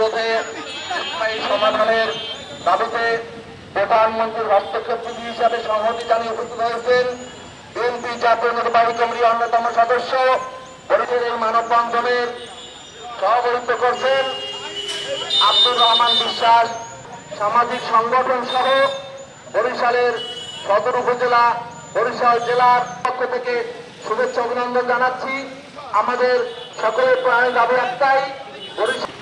রোধে স্থায়ী সমাধানের দাবিতে প্রধানমন্ত্রীর হস্তক্ষেপ হিসাবে সংহতি জানিয়ে উপস্থিত হয়েছেন বিএনপি জাতীয় নির্বাহী কমিটির অন্যতম সদস্য বরিশালের এই মানববন্ধনের সভাপতিত্ব করছেন আব্দুর রহমান বিশ্বাস। সামাজিক সংগঠন সহ বরিশালের সদর উপজেলা বরিশাল জেলার পক্ষ থেকে শুভেচ্ছা অভিনন্দন জানাচ্ছি। আমাদের সকলের প্রাণের দাবি একটাই, বরিশাল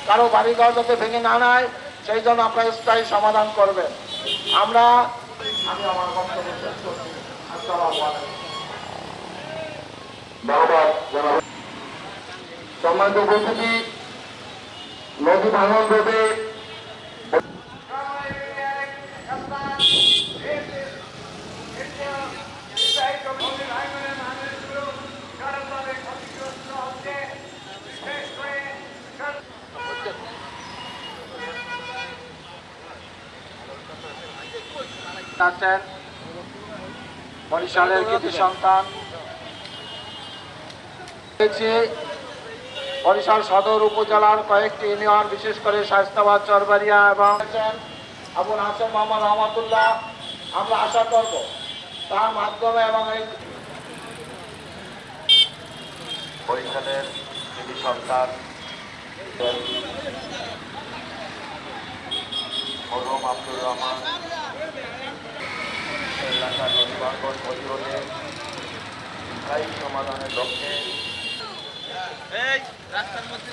কারো বাড়িঘর যাতে ভেঙে না নেয় সেই জন্য আপনারা স্থায়ী সমাধান করবেন। আমি আমার বক্তব্য শেষ করছি। আসসালামু আলাইকুম। সম্মানিত উপস্থিতি, নদী ভাঙন রোধে আছেন বরিশালের কৃতি সন্তান বরিশাল সদর উপজেলার কয়েকটি ইউনিয়ন, বিশেষ করে শায়েস্তাবাদ, চরবাড়িয়া এবং আবু নাসের মোহাম্মদ রহমতুল্লাহ। আমরা আশা করব তার মাধ্যমে এবং এই বরিশালের কৃতি সন্তান মরহুম আব্দুর রহমান এলাকার নির্বাচন প্রতিরোধে স্থায়ী সমাধানের লক্ষ্যে রাস্তার মধ্যে